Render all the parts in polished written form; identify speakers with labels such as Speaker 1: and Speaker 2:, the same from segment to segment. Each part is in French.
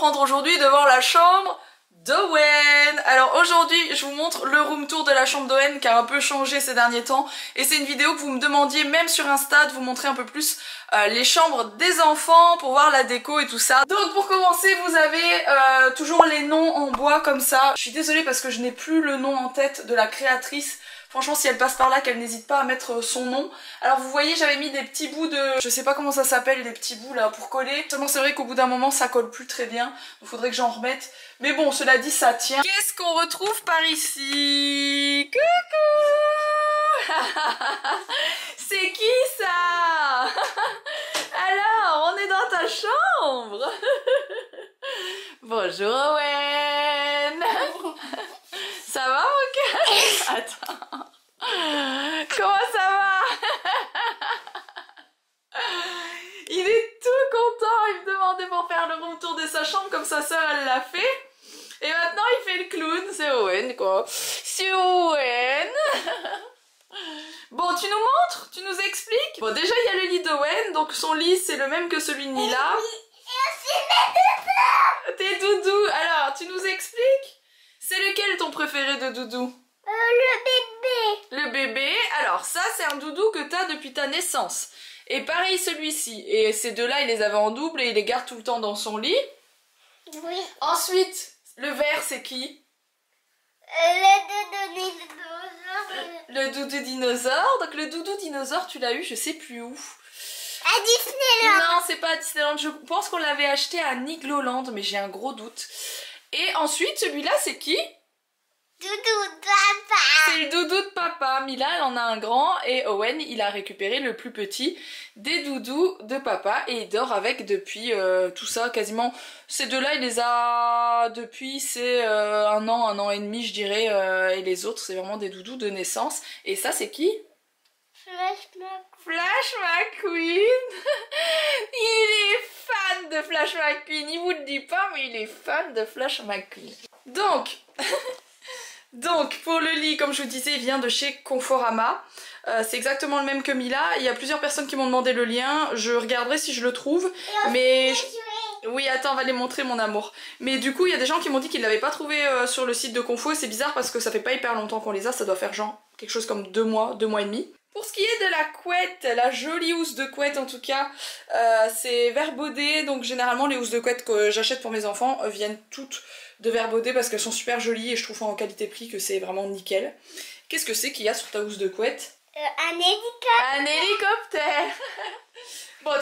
Speaker 1: rentre aujourd'hui devant la chambre d'Owen. Alors aujourd'hui je vous montre le room tour de la chambre d'Owen qui a un peu changé ces derniers temps et c'est une vidéo que vous me demandiez même sur Insta de vous montrer un peu plus les chambres des enfants pour voir la déco et tout ça. Donc pour commencer vous avez toujours les noms en bois comme ça. Je suis désolée parce que je n'ai plus le nom en tête de la créatrice. Franchement si elle passe par là qu'elle n'hésite pas à mettre son nom. Alors vous voyez j'avais mis des petits bouts de... Je sais pas comment ça s'appelle, des petits bouts là pour coller. Seulement c'est vrai qu'au bout d'un moment ça colle plus très bien. Donc faudrait que j'en remette. Mais bon cela dit ça tient. Qu'est-ce qu'on retrouve par ici? Coucou. C'est qui ça? Alors on est dans ta chambre. Bonjour Owen. Ça va mon cœur? Attends. Comment ça va? Il est tout content, il me demandait pour faire le room tour de sa chambre comme sa soeur elle l'a fait. Et maintenant il fait le clown, c'est Owen quoi. C'est Owen. Bon tu nous montres? Tu nous expliques? Bon déjà il y a le lit d'Owen, donc son lit c'est le même que celui de Mila. Tes doudous, alors tu nous expliques? C'est lequel ton préféré de doudou?
Speaker 2: Le bébé.
Speaker 1: Le bébé, alors ça c'est un doudou que t'as depuis ta naissance. Et pareil celui-ci. Et ces deux-là il les avait en double et il les garde tout le temps dans son lit.
Speaker 2: Oui.
Speaker 1: Ensuite, le vert c'est qui?
Speaker 2: Le doudou dinosaure.
Speaker 1: Le doudou dinosaure. Donc le doudou dinosaure tu l'as eu je sais plus où.
Speaker 2: À Disneyland.
Speaker 1: Non c'est pas à Disneyland, je pense qu'on l'avait acheté à Nigloland mais j'ai un gros doute. Et ensuite celui-là c'est qui?
Speaker 2: Doudou de papa.
Speaker 1: C'est le doudou de papa. Mila elle en a un grand et Owen il a récupéré le plus petit des doudous de papa et il dort avec depuis tout ça quasiment. Ces deux-là il les a depuis c'est un an et demi je dirais et les autres c'est vraiment des doudous de naissance. Et ça c'est qui? Flash McQueen. Il est fan de Flash McQueen. Il vous le dit pas mais il est fan de Flash McQueen. Donc pour le lit comme je vous disais il vient de chez Conforama. C'est exactement le même que Mila. Il y a plusieurs personnes qui m'ont demandé le lien. Je regarderai si je le trouve. Mais oui attends on va les montrer mon amour. Mais du coup il y a des gens qui m'ont dit qu'ils l'avaient pas trouvé sur le site de Confo. Et c'est bizarre parce que ça fait pas hyper longtemps qu'on les a. Ça doit faire genre quelque chose comme 2 mois et demi. Pour ce qui est de la couette, la jolie housse de couette en tout cas, c'est Verbaudet. Donc généralement les housses de couette que j'achète pour mes enfants viennent toutes de Verbaudet parce qu'elles sont super jolies et je trouve en qualité-prix que c'est vraiment nickel. Qu'est-ce que c'est qu'il y a sur ta housse de couette?
Speaker 2: Un hélicoptère.
Speaker 1: Un hélicoptère. Bon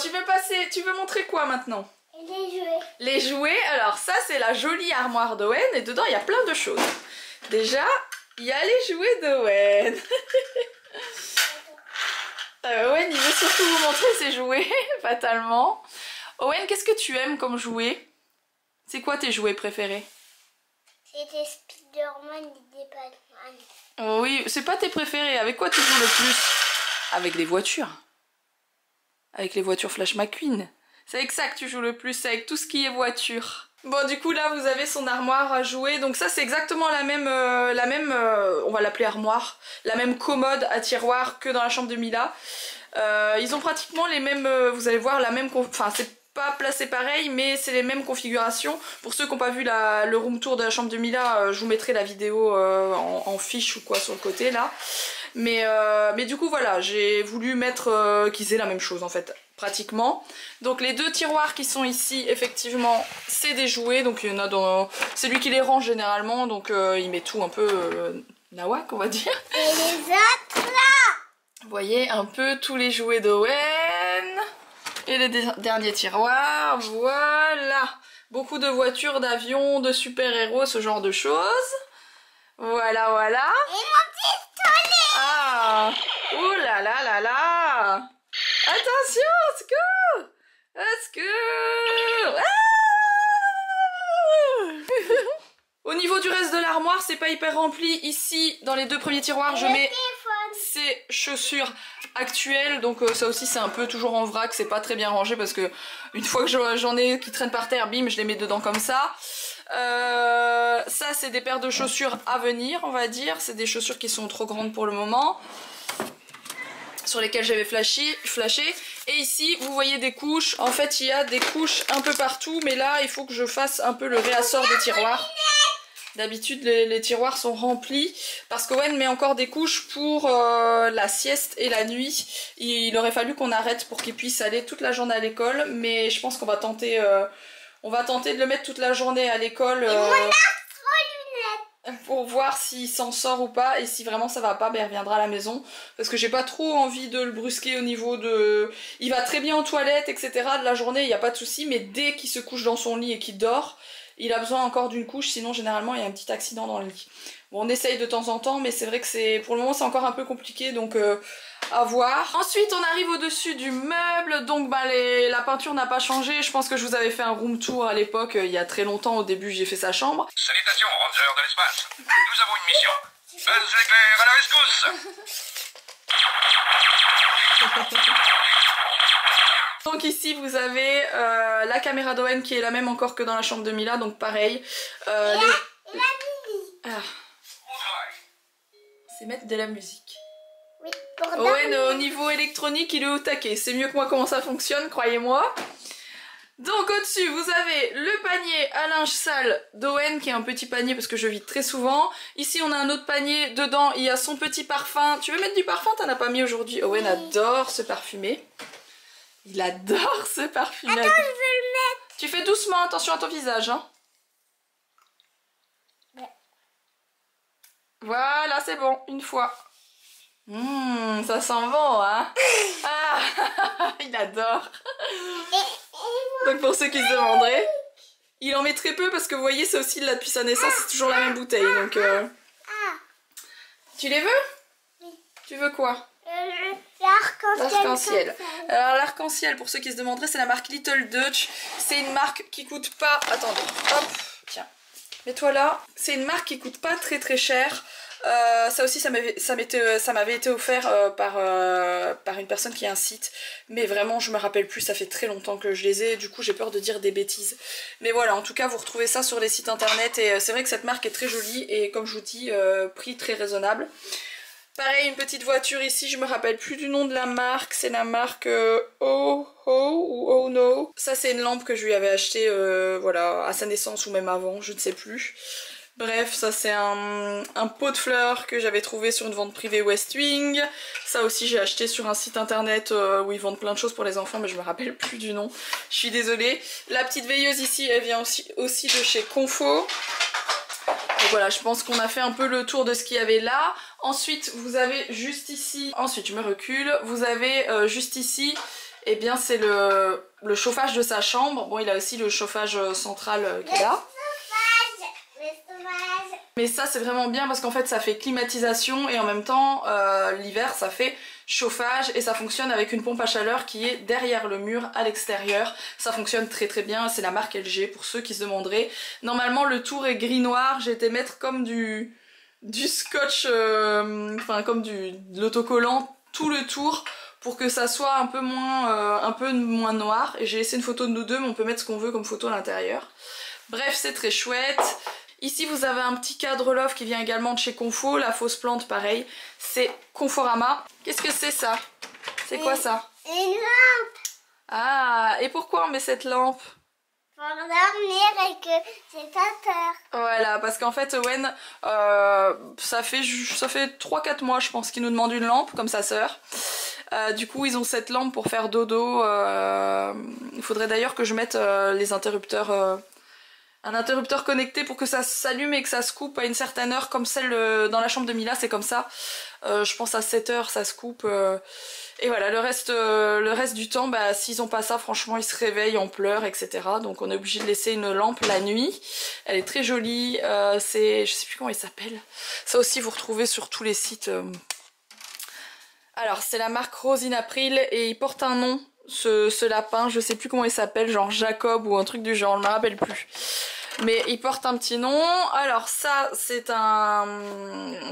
Speaker 1: tu veux montrer quoi maintenant?
Speaker 2: Les jouets.
Speaker 1: Les jouets, alors ça c'est la jolie armoire d'Owen et dedans il y a plein de choses. Déjà, il y a les jouets d'Owen. Owen il veut surtout vous montrer ses jouets, fatalement. Owen, qu'est-ce que tu aimes comme jouet? C'est quoi tes jouets préférés?
Speaker 2: C'était Spider-Man et des Batman.
Speaker 1: Oh oui, c'est pas tes préférés. Avec quoi tu joues le plus? Avec les voitures. Avec les voitures Flash McQueen. C'est avec ça que tu joues le plus, c'est avec tout ce qui est voiture. Bon du coup là vous avez son armoire à jouer. Donc ça c'est exactement la même on va l'appeler armoire. La même commode à tiroir que dans la chambre de Mila. Ils ont pratiquement les mêmes, vous allez voir la même, enfin c'est pas placé pareil mais c'est les mêmes configurations. Pour ceux qui n'ont pas vu le room tour de la chambre de Mila, je vous mettrai la vidéo en fiche ou quoi sur le côté là. Mais du coup voilà, j'ai voulu mettre qu'ils aient la même chose en fait, pratiquement. Donc les deux tiroirs qui sont ici, effectivement, c'est des jouets. Donc il y en a dans... C'est lui qui les range généralement, donc il met tout un peu nawak on va dire.
Speaker 2: Et les autres là.
Speaker 1: Vous voyez un peu tous les jouets d'Owen. Et les derniers tiroirs, voilà. Beaucoup de voitures, d'avions, de super-héros, ce genre de choses. Voilà, voilà.
Speaker 2: Et mon pistolet.
Speaker 1: Ah, ouh là là là là. Attention, au secours. Au secours. Ah. Au niveau du reste de l'armoire, c'est pas hyper rempli. Ici, dans les deux premiers tiroirs, je mets ces chaussures actuelles. Donc ça aussi, c'est un peu toujours en vrac. C'est pas très bien rangé parce que une fois que j'en ai qui traînent par terre, bim, je les mets dedans comme ça. Ça, c'est des paires de chaussures à venir, on va dire. C'est des chaussures qui sont trop grandes pour le moment. sur lesquels j'avais flashé. Et ici vous voyez des couches, en fait il y a des couches un peu partout, mais là il faut que je fasse un peu le réassort des tiroirs. D'habitude les tiroirs sont remplis parce qu'Owen met encore des couches pour la sieste et la nuit. Il aurait fallu qu'on arrête pour qu'il puisse aller toute la journée à l'école, mais je pense qu'on va tenter, de le mettre toute la journée à l'école. Pour voir s'il s'en sort ou pas, et si vraiment ça va pas, ben il reviendra à la maison, parce que j'ai pas trop envie de le brusquer au niveau de... Il va très bien aux toilettes, etc. de la journée, il n'y a pas de souci, mais dès qu'il se couche dans son lit et qu'il dort, il a besoin encore d'une couche, sinon généralement il y a un petit accident dans le lit. Bon, on essaye de temps en temps, mais c'est vrai que pour le moment c'est encore un peu compliqué, donc à voir. Ensuite on arrive au-dessus du meuble, donc bah, la peinture n'a pas changé. Je pense que je vous avais fait un room tour à l'époque, il y a très longtemps. Au début j'ai fait sa chambre.
Speaker 3: Salutations, rangers de l'espace. Nous avons une mission. Buzz l'éclair à la rescousse.
Speaker 1: Donc ici vous avez la caméra d'Owen qui est la même encore que dans la chambre de Mila, donc pareil. C'est mettre de la musique.
Speaker 2: Oui, pour
Speaker 1: Owen au niveau électronique il est au taquet, c'est mieux que moi comment ça fonctionne, croyez-moi. Donc au-dessus vous avez le panier à linge sale d'Owen qui est un petit panier parce que je vide très souvent. Ici on a un autre panier, dedans il y a son petit parfum. Tu veux mettre du parfum? T'en as pas mis aujourd'hui. Owen adore se parfumer. Il adore se parfumer.
Speaker 2: Attends, je veux le mettre.
Speaker 1: Tu fais doucement, attention à ton visage hein.
Speaker 2: Ouais.
Speaker 1: Voilà, c'est bon, une fois. Ça sent bon, hein. Ah, il adore. Donc pour ceux qui se demanderaient, il en met très peu parce que vous voyez, c'est aussi là depuis sa naissance, c'est toujours la même bouteille. Donc, tu les veux?
Speaker 2: Oui.
Speaker 1: Tu veux quoi?
Speaker 2: L'arc-en-ciel.
Speaker 1: L'arc-en-ciel. Alors l'arc-en-ciel, pour ceux qui se demanderaient, c'est la marque Little Dutch. C'est une marque qui coûte pas... Attendez, hop, tiens. Mets-toi là. C'est une marque qui coûte pas très très cher. Ça aussi ça m'avait été offert par une personne qui a un site, mais vraiment je me rappelle plus, ça fait très longtemps que je les ai, du coup j'ai peur de dire des bêtises, mais voilà, en tout cas vous retrouvez ça sur les sites internet, et c'est vrai que cette marque est très jolie, et comme je vous dis, prix très raisonnable. Pareil, une petite voiture ici, je me rappelle plus du nom de la marque, c'est la marque Oh ou Oh No. Ça c'est une lampe que je lui avais achetée voilà, à sa naissance ou même avant, je ne sais plus. Bref, ça c'est un pot de fleurs que j'avais trouvé sur une vente privée West Wing. Ça aussi j'ai acheté sur un site internet où ils vendent plein de choses pour les enfants, mais je me rappelle plus du nom. Je suis désolée. La petite veilleuse ici, elle vient aussi de chez Confo. Donc voilà, je pense qu'on a fait un peu le tour de ce qu'il y avait là. Ensuite, vous avez juste ici... Ensuite, je me recule. Vous avez juste ici... Eh bien, c'est le chauffage de sa chambre. Bon, il a aussi le chauffage central qui est là. Mais ça c'est vraiment bien parce qu'en fait ça fait climatisation et en même temps l'hiver ça fait chauffage, et ça fonctionne avec une pompe à chaleur qui est derrière le mur à l'extérieur. Ça fonctionne très très bien, c'est la marque LG pour ceux qui se demanderaient. Normalement le tour est gris noir, j'ai été mettre comme du scotch, enfin comme de l'autocollant tout le tour pour que ça soit un peu moins noir, et j'ai laissé une photo de nous deux, mais on peut mettre ce qu'on veut comme photo à l'intérieur. Bref, c'est très chouette. Ici vous avez un petit cadre love qui vient également de chez Confo, la fausse plante pareil, c'est Conforama. Qu'est-ce que c'est ça? C'est quoi ça?
Speaker 2: Une lampe.
Speaker 1: Ah, et pourquoi on met cette lampe?
Speaker 2: Pour dormir et que c'est ta peur.
Speaker 1: Voilà, parce qu'en fait Owen, ça fait 3-4 mois je pense qu'il nous demande une lampe, comme sa sœur. Du coup ils ont cette lampe pour faire dodo. Il faudrait d'ailleurs que je mette les interrupteurs... un interrupteur connecté pour que ça s'allume et que ça se coupe à une certaine heure, comme celle dans la chambre de Mila, c'est comme ça. Je pense à 7 heures ça se coupe. Et voilà, le reste du temps, bah, s'ils ont pas ça, franchement ils se réveillent en pleurs, etc. Donc on est obligé de laisser une lampe la nuit. Elle est très jolie, je sais plus comment il s'appelle. Ça aussi vous retrouvez sur tous les sites. Alors c'est la marque Rose in April et il porte un nom. Ce lapin, je sais plus comment il s'appelle, genre Jacob ou un truc du genre, je me rappelle plus. Mais il porte un petit nom. Alors ça, c'est un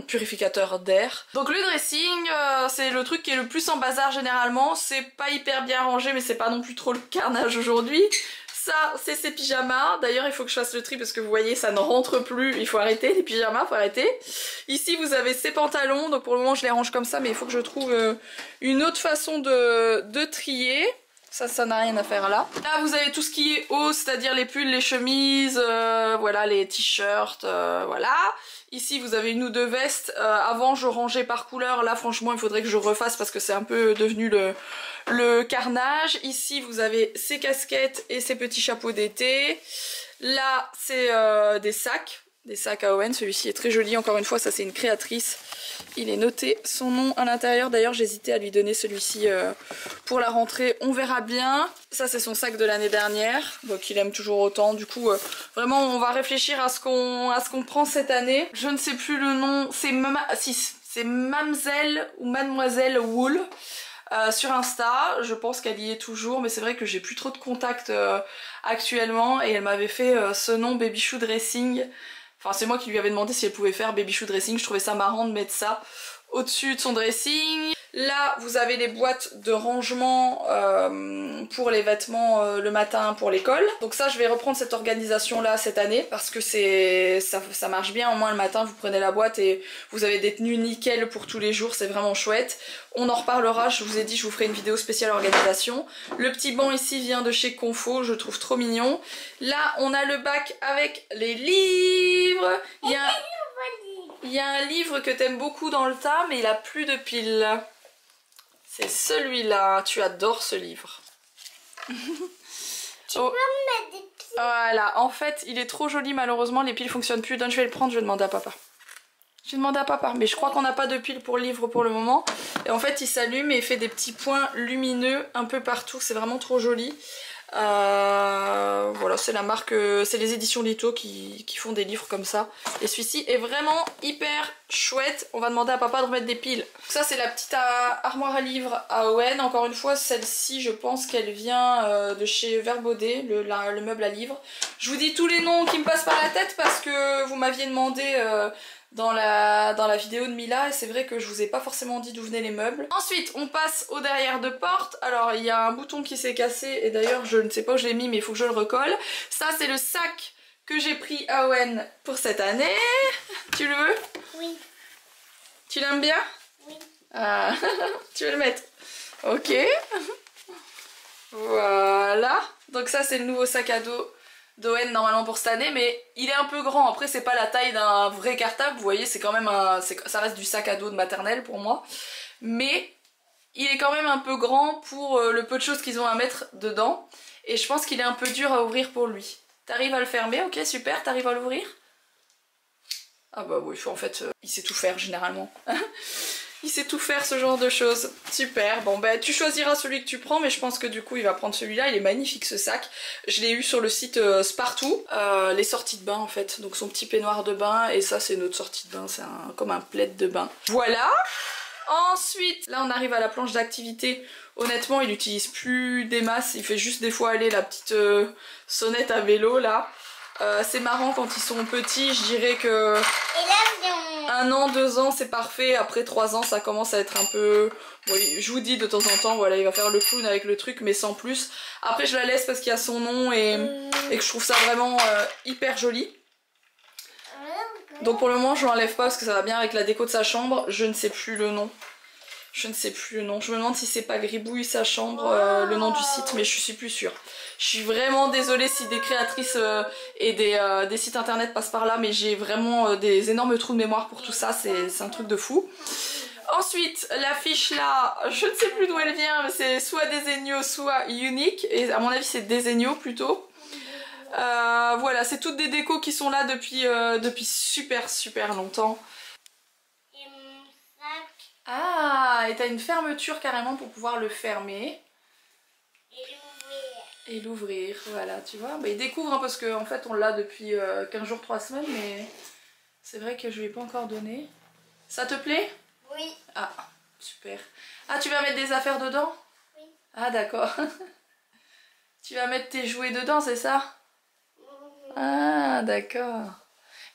Speaker 1: purificateur d'air. Donc le dressing, c'est le truc qui est le plus en bazar généralement. C'est pas hyper bien rangé, mais c'est pas non plus trop le carnage aujourd'hui. Ça, c'est ses pyjamas. D'ailleurs, il faut que je fasse le tri parce que vous voyez, ça ne rentre plus. Il faut arrêter les pyjamas, faut arrêter. Ici, vous avez ses pantalons. Donc pour le moment, je les range comme ça, mais il faut que je trouve une autre façon de trier. Ça n'a rien à faire là. Là, vous avez tout ce qui est haut, c'est-à-dire les pulls, les chemises, voilà, les t-shirts, voilà. Ici, vous avez une ou deux vestes. Avant, je rangeais par couleur. Là, franchement, il faudrait que je refasse parce que c'est un peu devenu le carnage. Ici, vous avez ces casquettes et ces petits chapeaux d'été. Là, c'est des sacs AON. Celui-ci est très joli. Encore une fois, ça, c'est une créatrice. Il est noté son nom à l'intérieur. D'ailleurs, j'hésitais à lui donner celui-ci pour la rentrée. On verra bien. Ça, c'est son sac de l'année dernière. Donc, il aime toujours autant. Du coup, vraiment, on va réfléchir à ce qu'on prend cette année. Je ne sais plus le nom. C'est Mamselle ou Mademoiselle Wool. Sur Insta, je pense qu'elle y est toujours, mais c'est vrai que j'ai plus trop de contacts actuellement. Et elle m'avait fait ce nom Baby Shoe Dressing. Enfin, c'est moi qui lui avais demandé si elle pouvait faire Baby Shoe Dressing. Je trouvais ça marrant de mettre ça au-dessus de son dressing. Là, vous avez les boîtes de rangement pour les vêtements le matin pour l'école. Donc ça, je vais reprendre cette organisation-là cette année parce que ça marche bien. Au moins, le matin, vous prenez la boîte et vous avez des tenues nickel pour tous les jours. C'est vraiment chouette. On en reparlera. Je vous ai dit, je vous ferai une vidéo spéciale organisation. Le petit banc ici vient de chez Confo. Je le trouve trop mignon. Là, on a le bac avec les livres. Il y a un livre que t'aimes beaucoup dans le tas, mais il a plus de piles. C'est celui-là. Tu adores ce livre.
Speaker 2: Tu peux me mettre des piles?
Speaker 1: Voilà. En fait, il est trop joli. Malheureusement, les piles fonctionnent plus. Donc, je vais le prendre. Je vais demander à papa. Je vais demander à papa. Mais je crois qu'on n'a pas de piles pour le livre pour le moment. Et en fait, il s'allume et il fait des petits points lumineux un peu partout. C'est vraiment trop joli. Voilà, c'est la marque, c'est les éditions Lito qui font des livres comme ça. Et celui-ci est vraiment hyper chouette. On va demander à papa de remettre des piles. Ça, c'est la petite armoire à livres AON. Encore une fois, celle-ci, je pense qu'elle vient de chez Verbaudet, le meuble à livres. Je vous dis tous les noms qui me passent par la tête parce que vous m'aviez demandé dans la vidéo de Mila et c'est vrai que je vous ai pas forcément dit d'où venaient les meubles. Ensuite on passe au derrière de porte. Alors il y a un bouton qui s'est cassé et d'ailleurs je ne sais pas où je l'ai mis mais il faut que je le recolle. Ça c'est le sac que j'ai pris à Owen pour cette année. Tu le veux?
Speaker 2: Oui.
Speaker 1: Tu l'aimes bien?
Speaker 2: Oui.
Speaker 1: Ah, tu veux le mettre? Ok. Voilà. Donc ça c'est le nouveau sac à dos d'Owen normalement pour cette année, mais il est un peu grand. Après c'est pas la taille d'un vrai cartable, vous voyez, c'est quand même ça reste du sac à dos de maternelle pour moi, mais il est quand même un peu grand pour le peu de choses qu'ils ont à mettre dedans et je pense qu'il est un peu dur à ouvrir pour lui. T'arrives à le fermer? Ok, super. T'arrives à l'ouvrir? Ah bah oui, en fait il sait tout faire généralement. Il sait tout faire ce genre de choses. Super. Bon bah tu choisiras celui que tu prends, mais je pense que du coup il va prendre celui-là. Il est magnifique ce sac. Je l'ai eu sur le site Spartoo. Les sorties de bain en fait. Donc son petit peignoir de bain et ça c'est notre sortie de bain. C'est comme un plaid de bain. Voilà. Ensuite, là on arrive à la planche d'activité. Honnêtement il n'utilise plus des masses. Il fait juste des fois aller la petite sonnette à vélo là. C'est marrant quand ils sont petits, je dirais que 1 an, 2 ans c'est parfait, après 3 ans ça commence à être un peu... Oui, je vous dis de temps en temps, voilà, il va faire le clown avec le truc mais sans plus. Après je la laisse parce qu'il y a son nom et que je trouve ça vraiment hyper joli. Donc pour le moment je l'enlève pas parce que ça va bien avec la déco de sa chambre, je ne sais plus le nom. Je ne sais plus le nom, je me demande si c'est pas Gribouille sa chambre, le nom du site, mais je suis plus sûre. Je suis vraiment désolée si des créatrices et des sites internet passent par là, mais j'ai vraiment des énormes trous de mémoire pour tout ça, c'est un truc de fou. Ensuite, l'affiche là, je ne sais plus d'où elle vient, mais c'est soit Desenio, soit Unique, et à mon avis c'est Desenio plutôt. Voilà, c'est toutes des décos qui sont là depuis super longtemps. Ah, et t'as une fermeture carrément pour pouvoir le fermer. Et l'ouvrir, voilà, tu vois. Bah, il découvre hein, parce qu'en fait on l'a depuis 15 jours, 3 semaines, mais c'est vrai que je lui ai pas encore donné. Ça te plaît?
Speaker 2: Oui.
Speaker 1: Ah, super. Ah, tu vas mettre des affaires dedans?
Speaker 2: Oui.
Speaker 1: Ah, d'accord. Tu vas mettre tes jouets dedans, c'est ça? Ah, d'accord.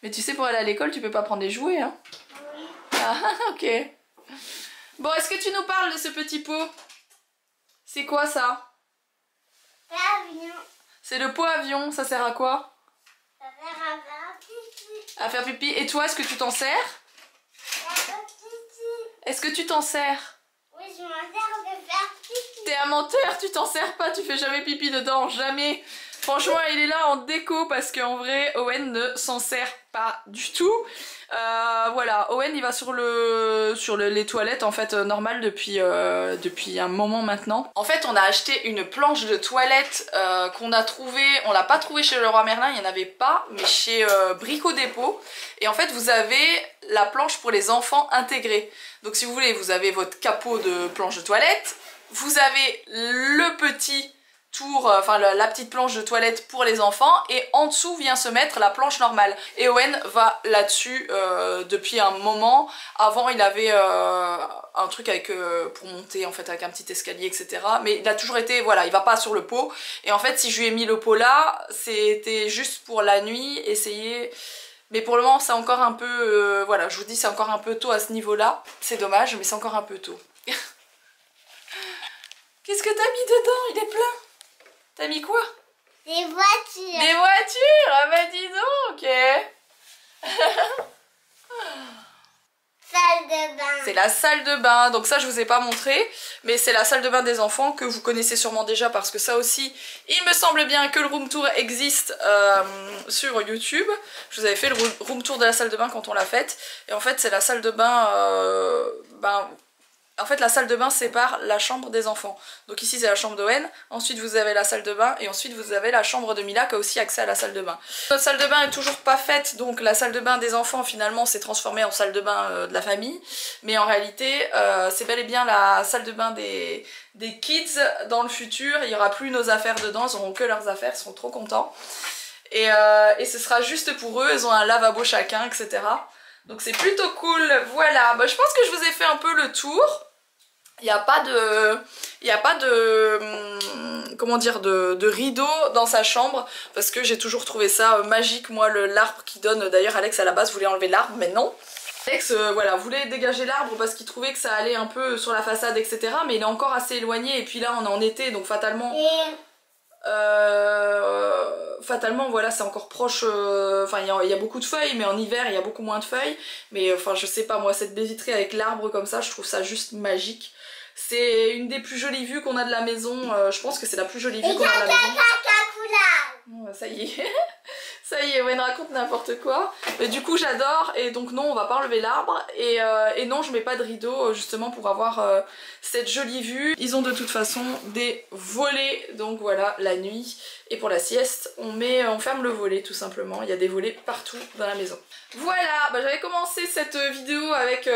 Speaker 1: Mais tu sais, pour aller à l'école, tu peux pas prendre des jouets, hein?
Speaker 2: Oui.
Speaker 1: Ah, ok. Bon, est-ce que tu nous parles de ce petit pot? C'est quoi ça?
Speaker 2: L'avion.
Speaker 1: C'est le pot avion, ça sert à quoi?
Speaker 2: Ça sert à faire pipi.
Speaker 1: À faire pipi. Et toi, est-ce que tu t'en sers?
Speaker 2: À faire pipi.
Speaker 1: Est-ce que tu t'en sers?
Speaker 2: Oui, je m'en sers de faire pipi.
Speaker 1: T'es un menteur, tu t'en sers pas, tu fais jamais pipi dedans, jamais. Franchement, il est là en déco parce qu'en vrai, Owen ne s'en sert pas du tout. Voilà, Owen il va sur les toilettes en fait normales depuis un moment maintenant. En fait, on a acheté une planche de toilette qu'on a trouvée, on l'a pas trouvée chez Leroy Merlin, il n'y en avait pas, mais chez Brico Dépôt. Et en fait, vous avez la planche pour les enfants intégrée. Donc si vous voulez, vous avez votre capot de planche de toilette, vous avez le petit tour, enfin la petite planche de toilette pour les enfants, et en dessous vient se mettre la planche normale. Et Owen va là-dessus depuis un moment. Avant il avait un truc avec pour monter en fait avec un petit escalier, etc. Mais il a toujours été, voilà, il va pas sur le pot. Et en fait si je lui ai mis le pot là, c'était juste pour la nuit, essayer. Mais pour le moment c'est encore un peu, voilà, je vous dis c'est encore un peu tôt à ce niveau-là. C'est dommage, mais c'est encore un peu tôt. Qu'est-ce que t'as mis dedans? Il est plein. T'as mis quoi?
Speaker 2: Des voitures.
Speaker 1: Des voitures? Ah bah dis donc, ok.
Speaker 2: Salle de bain.
Speaker 1: C'est la salle de bain, donc ça je vous ai pas montré, mais c'est la salle de bain des enfants que vous connaissez sûrement déjà parce que ça aussi, il me semble bien que le room tour existe sur YouTube. Je vous avais fait le room tour de la salle de bain quand on l'a faite, et en fait c'est la salle de bain, en fait la salle de bain sépare la chambre des enfants. Donc ici c'est la chambre d'Owen, ensuite vous avez la salle de bain et ensuite vous avez la chambre de Mila qui a aussi accès à la salle de bain. Notre salle de bain est toujours pas faite, donc la salle de bain des enfants finalement s'est transformée en salle de bain de la famille. Mais en réalité c'est bel et bien la salle de bain des kids dans le futur. Il n'y aura plus nos affaires dedans, ils n'auront que leurs affaires, ils seront trop contents. Et ce sera juste pour eux, ils ont un lavabo chacun, etc. Donc c'est plutôt cool, voilà. Bah, je pense que je vous ai fait un peu le tour. Il n'y a pas de comment dire, de rideau dans sa chambre parce que j'ai toujours trouvé ça magique, moi, l'arbre qui donne. D'ailleurs Alex à la base voulait enlever l'arbre, mais non. Alex voilà, voulait dégager l'arbre parce qu'il trouvait que ça allait un peu sur la façade, etc. Mais il est encore assez éloigné, et puis là on est en été, donc fatalement... fatalement voilà, c'est encore proche, enfin il y a beaucoup de feuilles, mais en hiver il y a beaucoup moins de feuilles. Mais enfin je sais pas, moi cette baie vitrée avec l'arbre comme ça, je trouve ça juste magique. C'est une des plus jolies vues qu'on a de la maison, je pense que c'est la plus jolie vue qu'on a de la maison. Ça y est, ça y est, Owen raconte n'importe quoi. Mais du coup j'adore, et donc non, on va pas enlever l'arbre, et non, je mets pas de rideau justement pour avoir cette jolie vue. Ils ont de toute façon des volets, donc voilà, la nuit, et pour la sieste on ferme le volet tout simplement. Il y a des volets partout dans la maison. Voilà, bah, j'avais commencé cette vidéo avec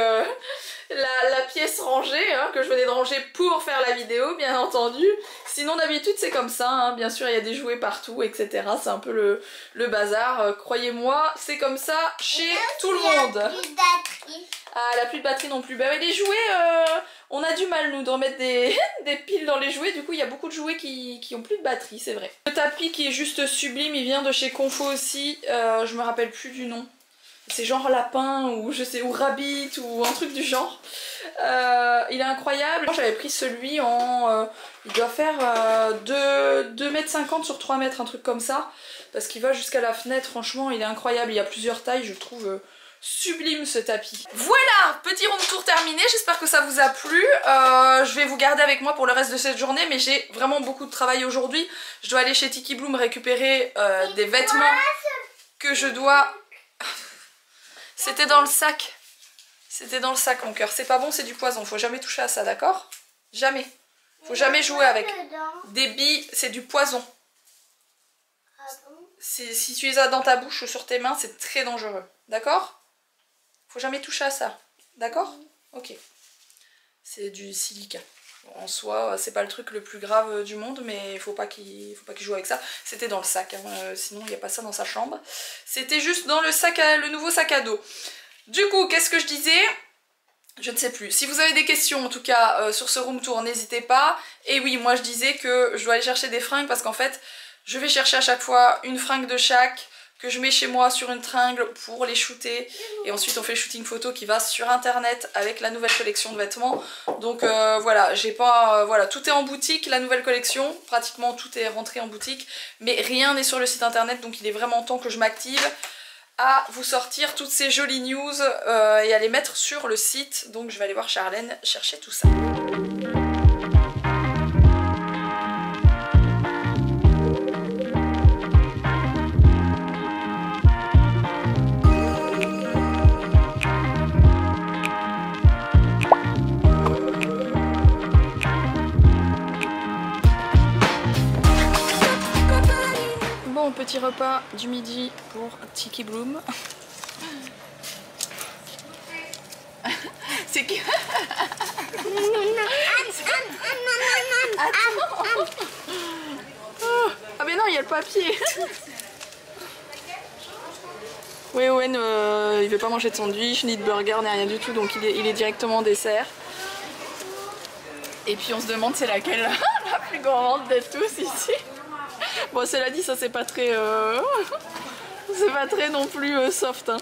Speaker 1: la pièce rangée, hein, que je venais de ranger pour faire la vidéo, bien entendu. Sinon d'habitude c'est comme ça, hein. Bien sûr il y a des jouets partout, etc. C'est un peu le bazar, croyez-moi, c'est comme ça chez tout le monde. Ah, elle a plus de batterie non plus. Bah mais les jouets, on a du mal nous de remettre des piles dans les jouets, du coup il y a beaucoup de jouets qui ont plus de batterie, c'est vrai. Le tapis qui est juste sublime, il vient de chez Confo aussi, je me rappelle plus du nom. C'est genre lapin ou je sais, ou rabbit ou un truc du genre. Il est incroyable. Moi j'avais pris celui en... il doit faire 2,50 m sur 3 mètres, un truc comme ça. Parce qu'il va jusqu'à la fenêtre, franchement il est incroyable. Il y a plusieurs tailles, je trouve sublime ce tapis. Voilà, petit room tour terminé, j'espère que ça vous a plu. Je vais vous garder avec moi pour le reste de cette journée, mais j'ai vraiment beaucoup de travail aujourd'hui. Je dois aller chez Tiki Bloom récupérer des vêtements que je dois... C'était dans le sac. C'était dans le sac, mon cœur. C'est pas bon, c'est du poison. Faut jamais toucher à ça, d'accord? Jamais. Faut jamais jouer avec. Des billes, c'est du poison. Si tu les as dans ta bouche ou sur tes mains, c'est très dangereux. D'accord? Faut jamais toucher à ça. D'accord? Ok. C'est du silica. En soi, c'est pas le truc le plus grave du monde, mais il faut pas qu'il joue avec ça. C'était dans le sac, hein. Sinon il n'y a pas ça dans sa chambre. C'était juste dans le sac le nouveau sac à dos. Du coup, qu'est-ce que je disais? Je ne sais plus. Si vous avez des questions en tout cas sur ce room tour, n'hésitez pas. Et oui, moi je disais que je dois aller chercher des fringues parce qu'en fait, je vais chercher à chaque fois une fringue de chaque que je mets chez moi sur une tringle pour les shooter. Et ensuite on fait le shooting photo qui va sur internet avec la nouvelle collection de vêtements. Donc voilà, j'ai pas, voilà, tout est en boutique, la nouvelle collection, pratiquement tout est rentré en boutique, mais rien n'est sur le site internet, donc il est vraiment temps que je m'active à vous sortir toutes ces jolies news et à les mettre sur le site. Donc je vais aller voir Charlène chercher tout ça. Petit repas du midi pour Tiki Bloom. C'est que... Ah mais non, il y a le papier. Oui, Owen, il veut pas manger de sandwich, ni de burger, ni rien du tout, donc il est directement dessert. Et puis on se demande c'est laquelle la plus gourmande de tous ici. Bon, cela dit, ça c'est pas très non plus soft, hein.